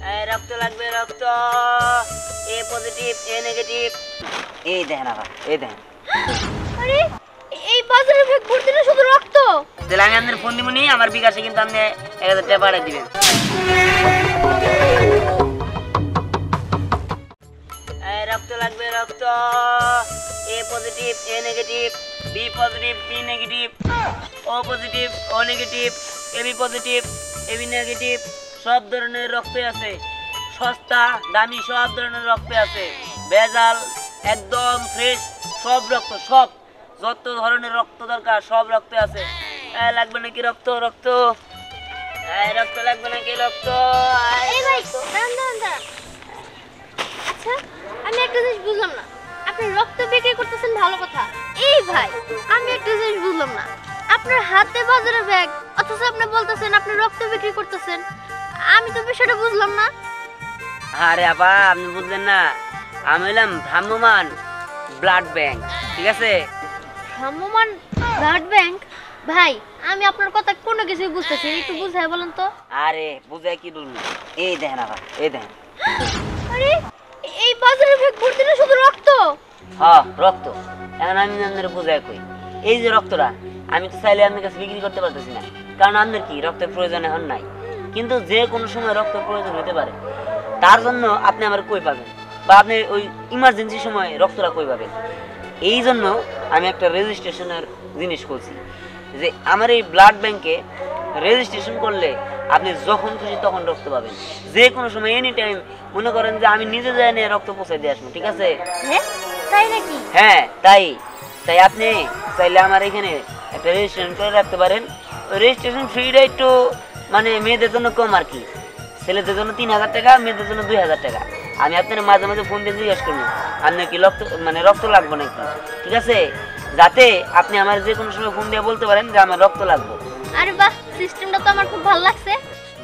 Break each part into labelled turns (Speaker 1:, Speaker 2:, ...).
Speaker 1: রক্ত লাগবে, রক্ত। A positive, A negative. এই দেখেন আবার, এই দেখেন।
Speaker 2: আরে এই বাজারে ব্যাগ ভর্তি না শুধু রক্ত।
Speaker 1: তাহলে আমি আপনার ফোন দিবনি, আমার বিকাশে কিন্তু আপনি 1000 টাকা পাঠিয়ে দিবেন। রক্ত লাগবে, রক্ত। A positive, A negative. B positive, B negative. O positive, O negative. AB positive, AB negative. সব ধরনের রক্ত আছে, সস্তা দামি সব ধরনের রক্ত আছে। ভেজাল একদম ফ্রেশ সব রক্ত, সব যত ধরনের রক্ত দরকার সব রক্ত আছে। লাগবে নাকি রক্ত? রক্ত রক্ত লাগবে নাকি? রক্ত।
Speaker 2: এই ভাই দাঁড়ান দাঁড়ান দাঁড়ান। আচ্ছা আমি একটা জিনিস বুঝলাম না, আপনি রক্ত বিক্রি করতেছেন ভালো কথা। এই ভাই আমি একটা জিনিস বুঝলাম না, আপনার হাতে বাজারে ব্যাগ অথচ আপনি বলতেছেন আপনি রক্ত বিক্রি করতেছেন। আমি তো বিষয়টা বুঝলাম না।
Speaker 1: আরে আপা আপনি বুঝলেন না, আমি হলাম ভ্রাম্যমান ব্লাড ব্যাংক, ঠিক আছে?
Speaker 2: ভ্রাম্যমান ব্লাড ব্যাংক? ভাই আমি আপনার কথা কোনো কিছুই বুঝতেছি, একটু বুঝাই বলেন তো।
Speaker 1: আরে বুঝাই কি বলবো, এই দেখেন আপা, এই দেখেন।
Speaker 2: আরে এই বাজারে ব্যাগ ভর্তি না শুধু রক্ত।
Speaker 1: হ্যাঁ রক্ত। এখন আমি আপনার বুঝাই কই, এই যে রক্তটা আমি তো চাইলে আপনার কাছে বিক্রি করতে পারতেছি না, কারণ আপনার কি রক্তের প্রয়োজন এখন নাই, কিন্তু যে কোনো সময় রক্তের প্রয়োজন হতে পারে। তার জন্য আপনি আমার কই পাবেন, বা আপনি ওই ইমার্জেন্সি সময় রক্তটা কই পাবেন? এই জন্য আমি একটা রেজিস্ট্রেশনের জিনিস করছি, যে আমার এই ব্লাড ব্যাংকে রেজিস্ট্রেশন করলে আপনি যখন খুশি তখন রক্ত পাবেন, যে কোনো সময় এনি টাইম। মনে করেন যে আমি নিজে যাই নিয়ে রক্ত পৌঁছে দিয়ে আসবো, ঠিক আছে?
Speaker 2: হ্যাঁ তাই নাকি?
Speaker 1: হ্যাঁ তাই। তাই আপনি চাইলে আমার এখানে একটা রেজিস্ট্রেশন করে রাখতে পারেন। ওই রেজিস্ট্রেশন ফিটা একটু মানে মেয়েদের জন্য কম আর কি, ছেলেদের জন্য 3000 টাকা, মেয়েদের জন্য 2000 টাকা। আমি আপনার মাঝে মাঝে ফোন দিয়ে জিজ্ঞেস করবো আপনার কি রক্ত লাগবে নাকি, ঠিক আছে? যাতে আপনি আমার যে কোনো সময় ফোন দিয়ে বলতে পারেন যে আমার রক্ত লাগবে।
Speaker 2: আরে বাহ, সিস্টেমটা তো আমার খুব ভালো লাগছে।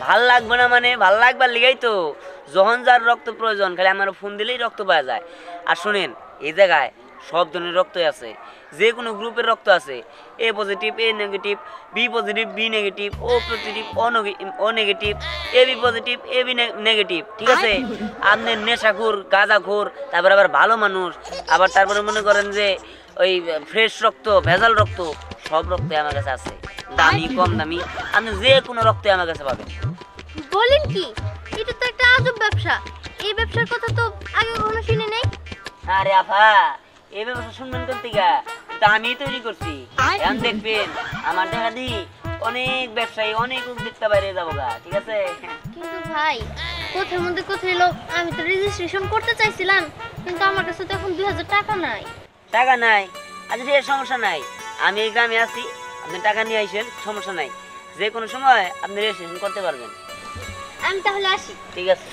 Speaker 1: ভাল লাগবে না মানে, ভাল লাগবার লিগাই তো যখন যার রক্ত প্রয়োজন খালি আমার ফোন দিলেই রক্ত পাওয়া যায়। আর শুনেন, এই জায়গায় সব ধরনের রক্তই আছে, যে কোনো গ্রুপের রক্ত আছে। A positive, A negative. B positive, B negative. O positive, O negative. A B positive, A B negative, ঠিক আছে? আপনি নেশাখোর, গাঁজাখোর, তারপর আবার ভালো মানুষ, আবার তারপরে মনে করেন যে ওই ফ্রেশ রক্ত, ভেজাল রক্ত, সব রক্তই আমার কাছে আছে, দামি কম দামি। আপনি যে কোনো রক্তই আমার কাছে পাবেন।
Speaker 2: বলেন কি? এটা তো একটা আজব ব্যবসা, এই ব্যবসার কথা তো আগে কখনো শুনি নাই।
Speaker 1: আরে আফা, এই ব্যবসা শুনবেন কোন থেকে? তা আমি তৈরি করছি। এখন দেখবেন আমার দেখা দি অনেক ব্যবসায়ী, অনেক উদ্যোক্তা বাইরে যাবো গা, ঠিক আছে?
Speaker 2: কিন্তু ভাই কোথায় মধ্যে কোথায় এলো, আমি তো রেজিস্ট্রেশন করতে চাইছিলাম, কিন্তু আমার কাছে তো এখন 2000 টাকা নাই।
Speaker 1: টাকা নাই? আচ্ছা ঠিক আছে, সমস্যা নাই। আমি এই গ্রামে আছি, আপনি টাকা নিয়ে আসেন, সমস্যা নাই। যে কোনো সময় আপনি রেজিস্ট্রেশন করতে পারবেন।
Speaker 2: আমি তাহলে আসি।
Speaker 1: ঠিক আছে,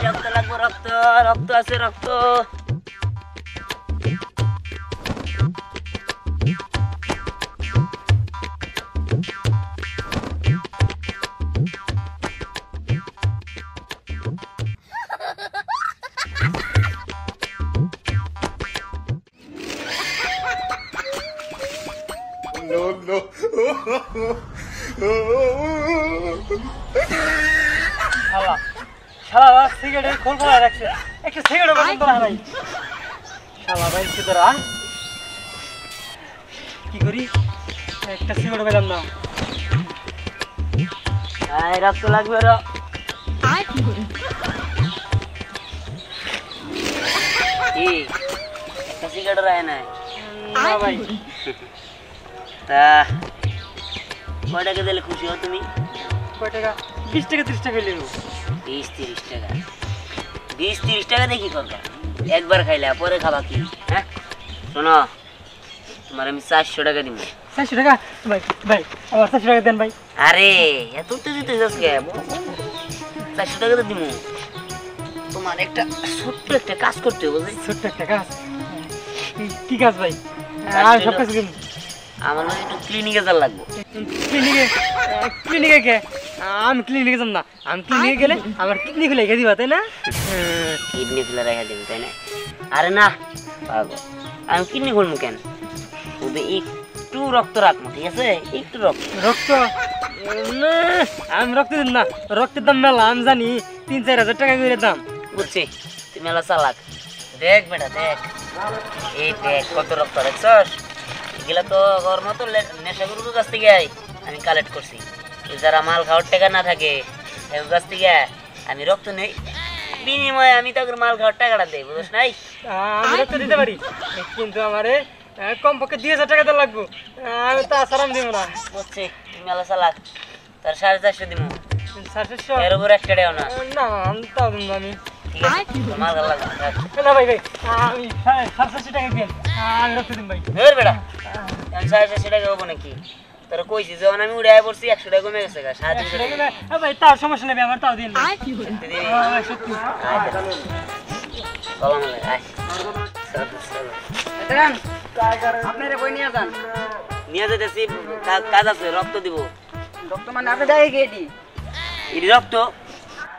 Speaker 1: রক্ত লাগবে, রক্ত। রক্ত আছে, রক্ত।
Speaker 3: No, no.
Speaker 4: শালা শালা সিগারেটের খোল খোলা রাখছে, একটা সিগারেট পর্যন্ত না ভাই। শালা ভাই তোরা কি করি, একটা সিগারেট পেলাম না।
Speaker 1: রক্ত লাগবে, কি একটা সিগারেট রায় নাই
Speaker 4: না ভাই।
Speaker 1: তা কয় টাকা দিলে খুশি হও তুমি?
Speaker 4: কয় টাকা? 20 টাকা 30 টাকা নিব।
Speaker 1: 20-30 টাকা? 20-30 টাকা দিয়ে কি করবা? একবার খাইলা পরে খাবা কি? হ্যাঁ শোনো, তোমার আমি 400 টাকা দিব।
Speaker 4: 400 টাকা? ভাই ভাই আমার 400 টাকা দেন ভাই।
Speaker 1: আরে এত তো দিতে যাস কে? 400 টাকা তো দিব। তোমার একটা ছোট্ট একটা কাজ করতে হবে, বুঝলি?
Speaker 4: ছোট্ট একটা কাজ? কি কাজ ভাই? আর সব কাজ দিন।
Speaker 1: আমার মানে একটু ক্লিনিকে যাওয়ার লাগবে।
Speaker 4: ক্লিনিকে? ক্লিনিকে কে? আমি ক্লিনিকে যাব না। আমি ক্লিনিকে গেলে আমার কিডনি খুলে রেখে দিবা, তাই না?
Speaker 1: কিডনি খুলে রেখে দিন, তাই না? আরে না পাগল, আমি কিডনি খুলবো কেন? শুধু একটু রক্ত রাখবো, ঠিক আছে? একটু রক্ত।
Speaker 4: রক্ত না, আমি রক্ত দিন না, রক্তের দাম মেলা আমি জানি, 3-4 হাজার টাকা করে দাম।
Speaker 1: বুঝছি, তুই মেলা চালাক। দেখ বেটা দেখ, এই দেখ কত রক্ত দেখছস? এগুলা তো ওর মতো নেশাগুলোর কাছ থেকে আমি কালেক্ট করছি। যারা মাল খাওয়ার টাকা না থাকে এর কাছ থেকে আমি রক্ত নেই, বিনিময়ে আমি তাকে মাল খাওয়ার টাকাটা দেই, বুঝছ নাই?
Speaker 4: আমি রক্ত দিতে পারি, কিন্তু আমারে কমপক্ষে 2,000 টাকা তো লাগবে, আমি তো আসারাম দিব না।
Speaker 1: বুঝছি, তুই মেলা চালাক। তার 450 দিব,
Speaker 4: 450?
Speaker 1: এর উপর একটা টাকা না।
Speaker 4: না আমি তাও দিব না আমি।
Speaker 1: ঠিক আছে, তোর মাল খাওয়া লাগবে না, থাক।
Speaker 4: না ভাই ভাই, আমি 450 টাকা দিন, আমি রক্ত দিন ভাই।
Speaker 1: ধর বেটা, আমি 450 টাকা হবো নাকি? তোরা কইছি যখন আমি উড়ে আয় পড়ছি 100 টাকা কমে গেছে গা, 350 টাকা।
Speaker 4: ভাই তাও সমস্যা নেই, আমার তাও দিন।
Speaker 1: দিদি,
Speaker 4: সত্যি
Speaker 1: সালাম আলাইকুম, আয়।
Speaker 3: আপনারা বই নিয়ে যান।
Speaker 1: নিয়ে যেতেছি, কাজ আছে, রক্ত দিব।
Speaker 3: রক্ত মানে আপনি ব্যাগে গিয়ে
Speaker 1: এটি রক্ত?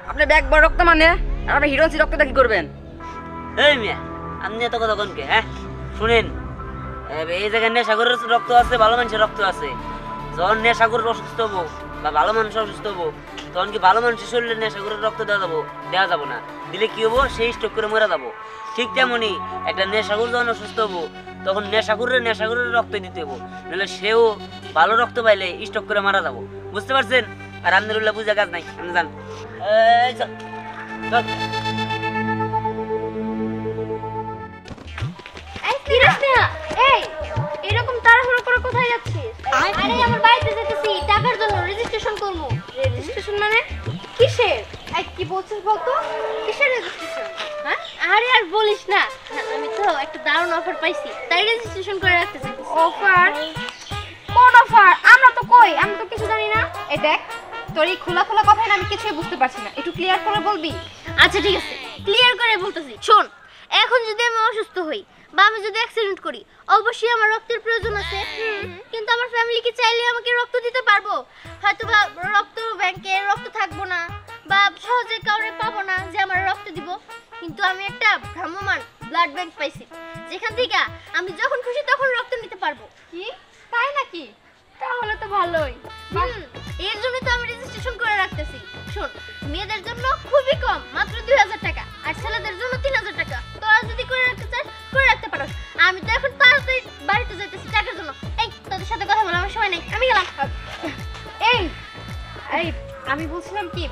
Speaker 3: আপনি ব্যাগ বড় রক্ত মানে আর আপনি হিরোইন রক্তটা কি করবেন?
Speaker 1: এই মিয়া, আপনি এত কথা কোনকে? হ্যাঁ শুনেন, এই জায়গায় নেশাগরের রক্ত আছে, ভালো মানুষের রক্ত আছে। যখন নেশাগর অসুস্থ হবো বা ভালো মানুষ অসুস্থ হবো, তখন কি ভালো মানুষের শরীরে নেশাগরের রক্ত দেওয়া যাবো না? দিলে কি হবো? সেই স্ট্রোক করে মরে যাবো। ঠিক তেমনই একটা নেশাগর যখন অসুস্থ হবো, তখন নেশাগরের রক্ত দিতে হবো, নাহলে সেও ভালো রক্ত পাইলে স্ট্রোক করে মারা যাবো। বুঝতে পারছেন? আর আপনার উল্লা বুঝা কাজ নাই, আপনি যান। এই চল চল।
Speaker 2: এই সিরিয়াস না, এই এরকম তাড়াহুড়ো করে কোথায় যাচ্ছিস? আরে আমার বাড়িতে যেতেছি, টাকার জন্য রেজিস্ট্রেশন করব। রেজিস্ট্রেশন মানে কিসের? এই কি বলছিস বলতো? কিসের রেজিস্ট্রেশন? হ্যাঁ? আরে আর বলিস না, আমি তো একটা দারুণ অফার পাইছি, তাই রেজিস্ট্রেশন করে রাখতে চাইছি।
Speaker 5: অফার? কোন অফার? আমরা তো কই, আমি তো কিছু জানি না। এই দেখ, তোর এই খোলা খোলা কথাই না আমি কিছুই বুঝতে পারছি না, একটু ক্লিয়ার করে বলবি?
Speaker 2: আচ্ছা ঠিক আছে, ক্লিয়ার করে বলতেছি। শোন, এখন যদি আমি অসুস্থ হই বা আমি যদি অ্যাক্সিডেন্ট করি, অবশ্যই আমার রক্তের প্রয়োজন আছে। কিন্তু আমার ফ্যামিলি কি চাইলে আমাকে রক্ত দিতে পারবো? হয়তো বা রক্ত ব্যাংকে রক্ত থাকবো না, বা সহজে কাউরে পাবো না যে আমার রক্ত দিব। কিন্তু আমি একটা ভ্রাম্যমান ব্লাড ব্যাংক পাইছি, যেখান থেকে আমি যখন খুশি তখন রক্ত নিতে পারবো।
Speaker 5: কি তাই নাকি? তাহলে তো ভালোই।
Speaker 2: এর জন্য তো আমি রেজিস্ট্রেশন করে রাখতেছি। শোন, মেয়েদের জন্য খুবই কম, মাত্র 2000 টাকা, আর ছেলেদের জন্য 3000 টাকা। তোরা যদি করে রাখতে চাস করে রাখতে পারো। আমি তো এখন তাড়াতাড়ি বাড়িতে যাইতেছি টাকার জন্য। এই তোদের সাথে কথা বলার আমার সময় নেই, আমি গেলাম।
Speaker 5: এই এই আমি বলছিলাম কি,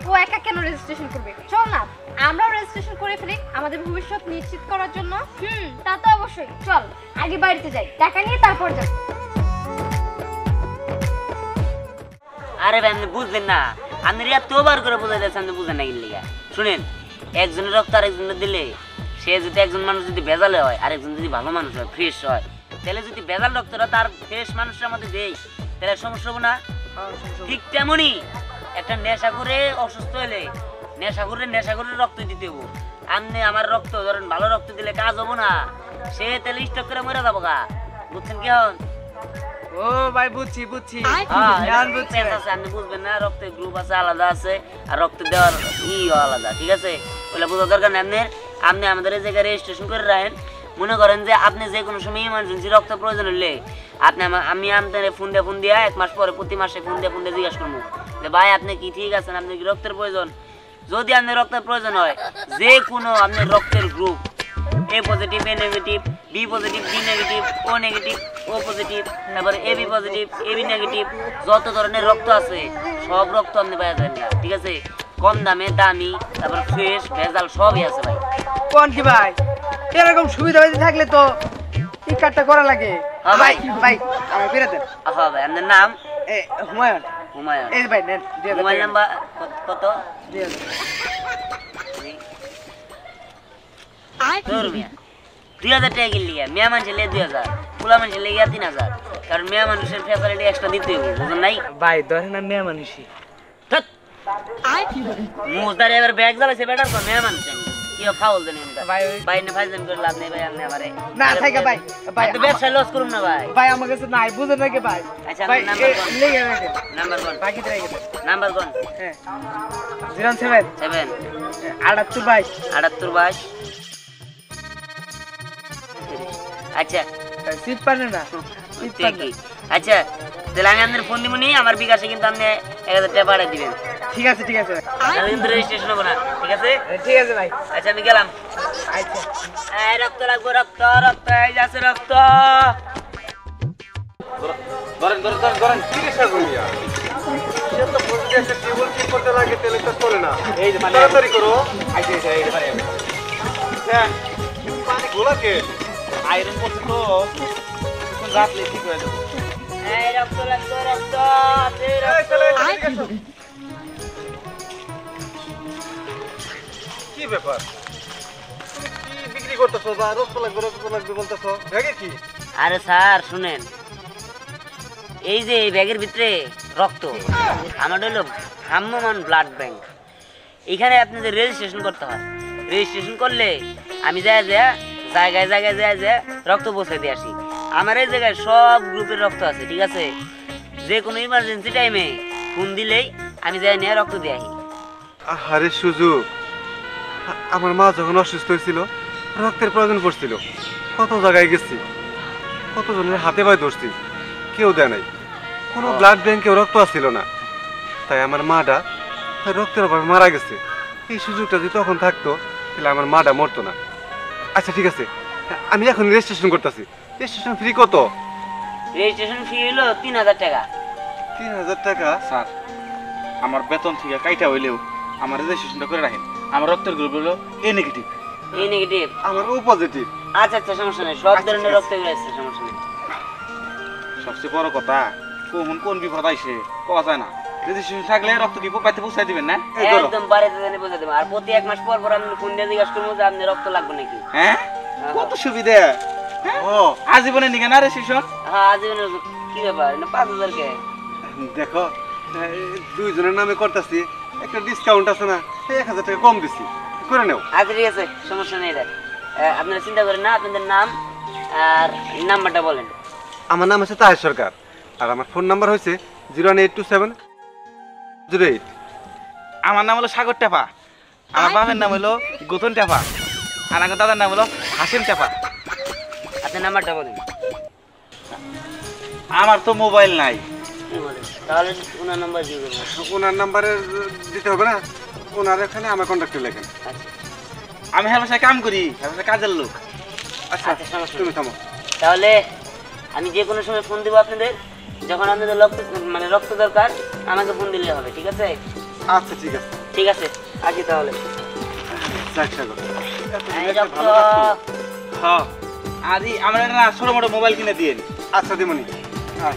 Speaker 5: ও একা কেন রেজিস্ট্রেশন করবে? চল না আমরাও রেজিস্ট্রেশন করে ফেলি আমাদের ভবিষ্যৎ নিশ্চিত করার জন্য। তা তো অবশ্যই, চল আগে বাড়িতে যাই, টাকা নিয়ে তারপর যাব।
Speaker 1: আরে ভাই আপনি বুঝলেন না, আপনি এতবার করে বোঝাই যাচ্ছে, আপনি বুঝেন না কিনলিগা। শুনেন, একজনের রক্ত আরেকজনের দিলে, সে যদি একজন মানুষ যদি ভেজালে হয়, আরেকজন যদি ভালো মানুষ হয়, ফ্রেশ হয়, তাহলে যদি ভেজাল রক্তটা তার ফ্রেশ মানুষের মধ্যে দেয়, তাহলে সমস্যা হবো না? ঠিক তেমনই একটা নেশাখোরে অসুস্থ হলে নেশাখোরের রক্ত দিতে হবো। আপনি আমার রক্ত ধরেন ভালো রক্ত দিলে কাজ হবো না, সে তাহলে স্টক করে মরে যাবো গা। বুঝছেন কি হন?
Speaker 3: ও ভাই বুঝছি বুঝছি।
Speaker 1: আপনি বুঝবেন না, রক্তের গ্রুপ আছে, আলাদা আছে, আর রক্ত দেওয়ার আলাদা, ঠিক আছে? ওগুলো বোঝা দরকার নেই। আপনি আমাদের এই জায়গায় রেজিস্ট্রেশন করে রাখেন। মনে করেন যে আপনি যে কোনো সময় ইমার্জেন্সি রক্ত প্রয়োজন হলে আমি আপনার ফোন দিয়ে 1 মাস পরে প্রতি মাসে ফোন দিয়ে জিজ্ঞাসা করবো যে ভাই আপনি কি ঠিক আছেন, আপনি কি রক্তের প্রয়োজন? যদি আপনার রক্তের প্রয়োজন হয়, যে কোনো আপনার রক্তের group, A positive, A negative, B positive, B negative, O negative, O positive, তারপরে AB পজিটিভ, AB নেগেটিভ, যত ধরনের রক্ত আছে সব রক্ত আপনি পাওয়া যাবেন না, ঠিক আছে? কম দামে, দামি, তারপরে ফ্রেশ, ভেজাল সবই আছে ভাই।
Speaker 3: কোন কি ভাই, এরকম সুবিধা হইতে থাকলে তো এই কার্ডটা করা লাগে।
Speaker 1: হ্যাঁ
Speaker 3: ভাই
Speaker 1: ভাই।
Speaker 3: ভাই আমার ফেরত দেন।
Speaker 1: হ্যাঁ ভাই, আপনার নাম?
Speaker 3: হুমায়ুন।
Speaker 1: হুমায়ুন।
Speaker 3: এই ভাই নেন, 2000
Speaker 1: মোবাইল
Speaker 3: টাকা।
Speaker 1: নাম্বার কত?
Speaker 3: 2000।
Speaker 1: তোর মিয়া 2000 টাকা কিনলি, মেয়া মানুষের লেগে 2000, পোলা মানুষের লেগে 3000, কারণ মেয়া মানুষের ফ্যাসিলিটি এক্সট্রা দিতে হবে, বুঝুন নাই?
Speaker 3: ভাই ধরেন না মেয়ে মানুষই।
Speaker 1: মুজদারে এবার ব্যাগ জ্বালাইছে বেটার কর, মেয়া মানুষ আমি কি ফাউল দেন
Speaker 3: ভাই
Speaker 1: ভাই না ফাইজেন করে লাভ নেই ভাই, আপনি আমারে
Speaker 3: না থাকা ভাই, ভাই
Speaker 1: তো ব্যবসা লস করুন না ভাই।
Speaker 3: ভাই আমার কাছে নাই, বুঝেন নাকি ভাই?
Speaker 1: আচ্ছা,
Speaker 3: ভাই
Speaker 1: নাম্বার কোন?
Speaker 3: লেগে রাখেন,
Speaker 1: নাম্বার কোন?
Speaker 3: বাকি রেখে দেন।
Speaker 1: নাম্বার কোন?
Speaker 3: হ্যাঁ 07
Speaker 1: 7
Speaker 3: 78 22।
Speaker 1: 78 22। আচ্ছা
Speaker 3: সিট পারে না।
Speaker 1: ঠিকই। আচ্ছা তাহলে আমি আপনার ফোন দিব নি, আমার বিকাশে কিন্তু আপনি 1000 টাকা পাঠিয়ে দিবেন।
Speaker 3: ঠিক আছে ঠিক আছে
Speaker 1: আমি কিন্তু রেজিস্ট্রেশন হবো না, ঠিক আছে?
Speaker 3: ঠিক আছে ভাই।
Speaker 1: আচ্ছা আমি গেলাম।
Speaker 3: আচ্ছা
Speaker 1: এই রক্ত লাগবে, রক্ত রক্ত, এই যাচ্ছে রক্ত।
Speaker 6: ধরেন ধরেন ধরেন ধরেন চিকিৎসা করিয়া সে তো বুঝতে একটা টেবিল ঠিক করতে লাগে তাহলে তো চলে না।
Speaker 4: এই যে মানে
Speaker 6: তাড়াতাড়ি করো।
Speaker 4: আইছে আইছে এই মানে
Speaker 6: হ্যাঁ পানি গোলাকে
Speaker 4: আয়রন করছে তো এখন রাতলে ঠিক হয়ে যাবে।
Speaker 1: এই রক্ত লাগবে, রক্ত আছে,
Speaker 6: এই
Speaker 1: রক্ত।
Speaker 6: ছেলে, এদিকে এসো। কি ব্যাপার তুমি কি বিক্রি করতেছো বা রক্ত লাগবে বলতেছো ব্যাগে কি?
Speaker 1: আরে স্যার শুনেন, এই যে এই ব্যাগের ভিতরে রক্ত, আমার হলো ভ্রাম্যমান ব্লাড ব্যাংক। এখানে আপনাদের রেজিস্ট্রেশন করতে হয়। রেজিস্ট্রেশন করলে আমি জায়গায় রক্ত পৌঁছে দিয়ে আসি। আমার এই জায়গায় সব গ্রুপের রক্ত আছে, ঠিক আছে? যে কোনো ইমার্জেন্সি টাইমে ফোন দিলেই আমি যাই নিয়ে রক্ত দিয়ে আসি।
Speaker 6: আরে সুযোগ, আমার মা যখন অসুস্থ হয়েছিল রক্তের প্রয়োজন পড়ছিল, কত জায়গায় গেছি, কত জনের হাতে পায়ে ধরছি, কেউ দেয় নাই। কোনো ব্লাড ব্যাংকেও রক্ত আসছিল না, তাই আমার মাটা রক্তের অভাবে মারা গেছে। এই সুযোগটা যদি তখন থাকতো তাহলে আমার মাটা মরতো না। আচ্ছা ঠিক আছে, আমি এখন রেজিস্ট্রেশন করতেছি। রেজিস্ট্রেশন ফ্রি কত?
Speaker 1: রেজিস্ট্রেশন ফি হলো 3000 টাকা।
Speaker 6: 3000 টাকা?
Speaker 4: স্যার আমার বেতন থেকে কাইটা হইলেও আমার রেজিস্ট্রেশনটা করে রাখেন। আমার রক্তের গ্রুপ হলো এ নেগেটিভ।
Speaker 1: এই নেগেটিভ?
Speaker 6: আমার ও পজিটিভ।
Speaker 1: আচ্ছা আচ্ছা সমস্যা নেই, সব
Speaker 6: আচ্ছা,
Speaker 1: ধরনের
Speaker 6: ঠিক আছে।
Speaker 1: রক্ত আছে, সমস্যা নেই।
Speaker 4: সবচেয়ে বড় কথা কখন কোন বিপদ আইসে পাওয়া যায় না। রেজিস্ট্রেশন থাকলে রক্ত কি পাইতে পৌঁছাই দিবেন না?
Speaker 6: এই ধরো।
Speaker 1: একদম বাড়িতে জানি পৌঁছে দেবো। আর প্রতি 1 মাস পর পর আপনি ফোন দিয়ে জিজ্ঞাসা করবো যে আপনি রক্ত লাগবে নাকি।
Speaker 4: হ্যাঁ কত সুবিধা।
Speaker 6: ও
Speaker 4: আজীবনে নিকে না রেজিস্ট্রেশন।
Speaker 1: হ্যাঁ আজীবনের কি ব্যাপার, না 5000 কে?
Speaker 6: দেখো, দুইজনের নামে করতেছি, একটা ডিসকাউন্ট আছে না, 1000 টাকা কম দিছি, করে নেও।
Speaker 1: আচ্ছা ঠিক আছে, সমস্যা নেই রে। আপনারা চিন্তা করেন না, আপনাদের নাম আর নাম্বারটা বলেন।
Speaker 6: আমার নাম হচ্ছে তাহের সরকার, আর আমার ফোন নাম্বার হচ্ছে 0182708।
Speaker 4: আমার নাম হলো সাগর টেপা, আমার বাবার নাম হলো গৌতম টেপা, আর আমার দাদার নাম হলো হাসিম টেপা।
Speaker 1: আপনার নাম্বারটা বলেন।
Speaker 4: আমার তো মোবাইল নাই।
Speaker 1: কি বলেন? তাহলে ওনার নাম্বার দিয়ে দেবেন।
Speaker 6: ওনার নাম্বারে দিতে হবে না, ওনার এখানে আমার কন্ট্যাক্টে লেখেন।
Speaker 1: আচ্ছা
Speaker 4: আমি হ্যাঁ বাসায় কাম করি, হ্যাঁ বাসায় কাজের লোক।
Speaker 6: আচ্ছা
Speaker 1: আচ্ছা, সমস্যা
Speaker 6: তুমি
Speaker 1: নেই।
Speaker 6: থামো।
Speaker 1: তাহলে আমি যে কোনো সময় ফোন দেবো আপনাদের, যখন আপনাদের রক্ত দরকার আমাকে ফোন দিলে হবে, ঠিক আছে?
Speaker 6: আচ্ছা ঠিক আছে,
Speaker 1: ঠিক আছে, আসি তাহলে।
Speaker 6: যাক সাগর,
Speaker 1: এই রক্ত।
Speaker 6: ভালো কাজ করো।
Speaker 4: হ্যাঁ আদি আমার একটা না ছোট মোটো মোবাইল কিনে দিয়েন।
Speaker 6: আচ্ছা দিমনি। হ্যাঁ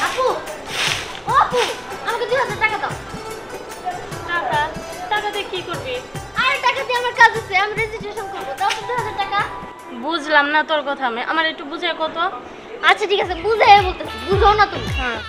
Speaker 2: আপু, ও আপু, আমাকে 2000 টাকা দাও।
Speaker 5: টাকা টাকা দিয়ে কি করবি?
Speaker 2: আরে টাকা দিয়ে আমার কাজ আছে, আমি রেজিস্ট্রেশন করবো। দাও তো 2000 টাকা।
Speaker 5: বুঝলাম না তোর কথা, আমি আমার একটু বুঝে কত।
Speaker 2: আচ্ছা ঠিক আছে, বুঝাই বলতেছি, বুঝো না তুমি।
Speaker 5: হ্যাঁ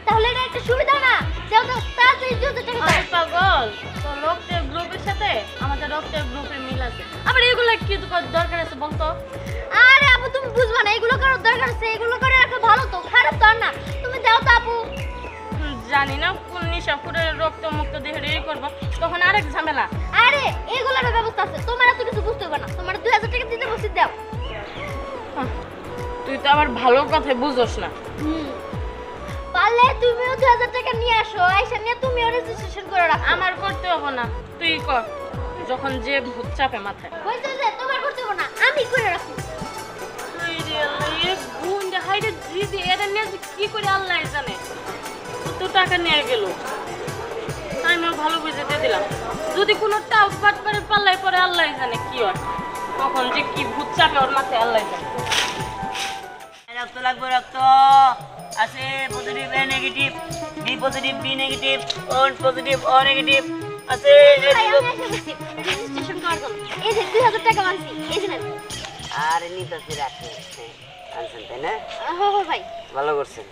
Speaker 2: তাহলে এটা একটা সুবিধা না? যাও দাও, তাড়াতাড়ি 2000 টাকা দাও।
Speaker 5: আরে পাগল, তোর রক্তের গ্রুপের সাথে আমাদের রক্তের গ্রুপের মিল আছে। আবার এগুলা কি দরকার আছে বলতো?
Speaker 2: আরে আপু তুমি বুঝবা না, এগুলো করার দরকার আছে, এগুলো করে রাখা ভালো তো, খারাপ তো আর না। তুমি দাও তো আপু।
Speaker 5: জানি না কোন নিশা করে রক্ত মুক্ত দেহে রেডি করবো, তখন আরেক ঝামেলা।
Speaker 2: আরে এগুলোর ব্যবস্থা আছে, তোমার এত কিছু বুঝতে হবে না। তোমার 2000 টাকা দিতে বসে দাও।
Speaker 5: তুই তো আবার ভালো কথা বুঝোস না।
Speaker 2: পারলে তুমিও 2000 টাকা নিয়ে আসো, আইসা নিয়ে তুমিও রেজিস্ট্রেশন করে রাখো।
Speaker 5: আমার করতে হবে না, তুই কর, যখন যে ভূত চাপে মাথায়।
Speaker 2: হইছে যে তোমার করতে হবে না, আমি করে রাখি।
Speaker 5: হাইরে আল্লাহ, এ গুন্ডা, হাইরে দিদি, এটা নিয়ে যে কি করে আল্লাহ জানে। তো টাকা নিয়ে গেল, আমিও ভালো বুঝে দিয়ে দিলাম। যদি কোনো টাপ পাট করে পাল্লাই পরে আল্লাহ জানে কি হয়, তখন যে কি ভূত চাপে ওর মাথায় আল্লাহ জানে।
Speaker 1: রক্ত লাগবে, রক্ত আছে। Positive A negative, B positive B negative, O positive O negative আছে।
Speaker 2: ভাই আমি এসে বসছি রেজিস্ট্রেশন করার জন্য। এই যে 2000 টাকা মানছি, এই যে নেন।
Speaker 1: আর নিতেছি রাখেন, আনছেন তাই না?
Speaker 2: ভাই
Speaker 1: ভালো করছেন।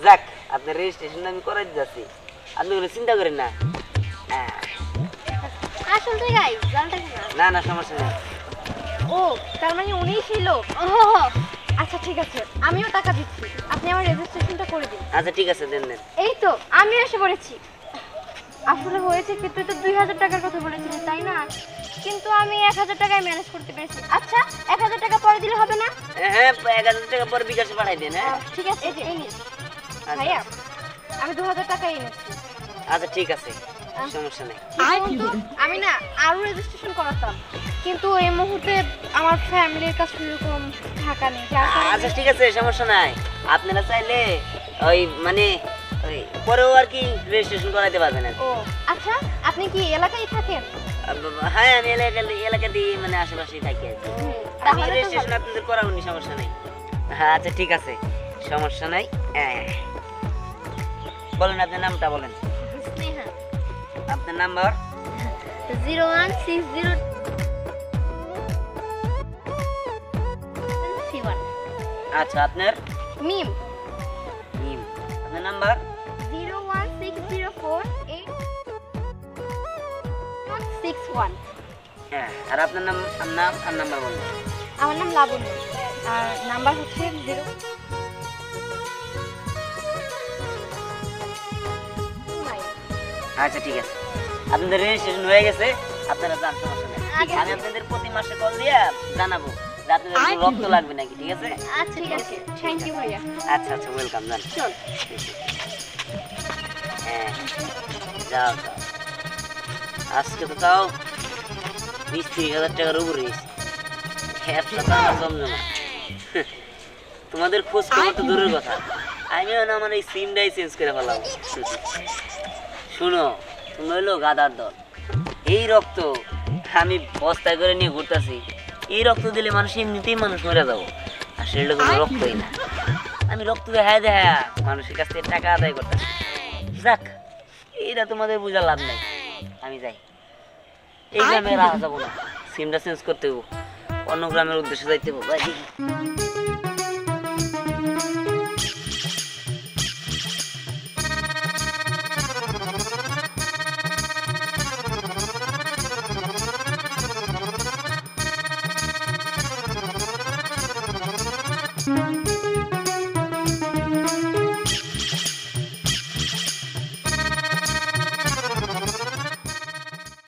Speaker 1: যাক, আপনার রেজিস্ট্রেশন আমি করাই যাচ্ছি, আপনি কোনো চিন্তা করেন না।
Speaker 2: আসল জানটা কি না?
Speaker 1: না না সমস্যা নেই।
Speaker 5: ও তার মানে উনিই ছিল।
Speaker 2: ও
Speaker 5: আচ্ছা ঠিক আছে, আমিও টাকা দিচ্ছি, আপনি আমার রেজিস্ট্রেশনটা করে দিন।
Speaker 1: আচ্ছা ঠিক আছে, দেন দেন।
Speaker 5: এই তো আমি এসে পড়েছি। আসলে হয়েছে কি, তুই তো 2000 টাকার কথা বলেছিলি তাই না? কিন্তু আমি 1000 টাকায় ম্যানেজ করতে পেরেছি। আচ্ছা 1000 টাকা পরে দিলে হবে না?
Speaker 1: হ্যাঁ 1000 টাকা পরে বিকাশে পাঠাই দেন। হ্যাঁ
Speaker 5: ঠিক আছে, এই যে এই নিন। ভাইয়া আমি 2000 টাকাই এনেছি।
Speaker 1: আচ্ছা ঠিক আছে, সমস্যা নেই।
Speaker 5: কিন্তু আমি না আরো রেজিস্ট্রেশন করাতাম, কিন্তু এই মুহূর্তে আমার ফ্যামিলির কাছে এরকম টাকা নেই। যার কারণে-
Speaker 1: আচ্ছা ঠিক আছে, সমস্যা নাই। আপনারা চাইলে ওই মানে ওই পরেও আর কি রেজিস্ট্রেশন করাতে পারবেন আর কি।
Speaker 5: ও আচ্ছা, আপনি কি এলাকায় থাকেন?
Speaker 1: হ্যাঁ আমি এলাকাতেই মানে আশেপাশেই থাকি আর কি। আমি
Speaker 5: তাহলে তো
Speaker 1: রেজিস্ট্রেশন
Speaker 5: ভালো।
Speaker 1: আপনাদের করাবনি, সমস্যা নাই। হ্যাঁ আচ্ছা ঠিক আছে, সমস্যা নাই। বলেন আপনার নামটা বলেন।
Speaker 2: স্নেহা।
Speaker 1: আপনার নাম্বার?
Speaker 2: 016031।
Speaker 1: আচ্ছা আপনার
Speaker 5: মিম।
Speaker 1: আপনার নাম্বার?
Speaker 5: 016048161।
Speaker 1: হ্যাঁ, আর আপনার নাম আর নাম্বার বলুন।
Speaker 5: আমার নাম লাবণ্য, আর নাম্বার হচ্ছে 0।
Speaker 1: আচ্ছা ঠিক আছে, আপনাদের রেজিস্ট্রেশন হয়ে গেছে, আপনারা যান, সমস্যা নেই।
Speaker 2: আচ্ছা।
Speaker 1: আমি আপনাদের প্রতি মাসে কল দিয়ে জানাবো যে আপনাদের কোনো রক্ত লাগবে নাকি, ঠিক আছে?
Speaker 2: আচ্ছা ঠিক আছে,
Speaker 5: থ্যাংক ইউ ভাইয়া।
Speaker 1: আচ্ছা আচ্ছা, ওয়েলকাম, যান।
Speaker 2: চল।
Speaker 1: হ্যাঁ যাও যাও। আজকে তো তাও 20-30 হাজার টাকার উপরে ব্যবসা তো আমার জমজমা। তোমাদের খোঁজ খবর তো দূরের কথা, আমিও না আমার এই সিমটাই চেঞ্জ করে ফেলাম। শুনো, তুমি হইলো গাদার দল। এই রক্ত আমি বস্তায় করে নিয়ে ঘুরতেছি, এই রক্ত দিলে মানুষ এমনিতেই মানুষ মরে যাবো, আর সেটা কোনো রক্তই না। আমি রক্ত দেখায় দেখায় মানুষের কাছ থেকে টাকা আদায় করতেছি। যাক, এইটা তোমাদের বোঝা লাভ নাই, আমি যাই। এই গ্রামে রাখা যাবো না, সিমটা চেঞ্জ করতে হবো, অন্য গ্রামের উদ্দেশ্যে যাইতে হবো।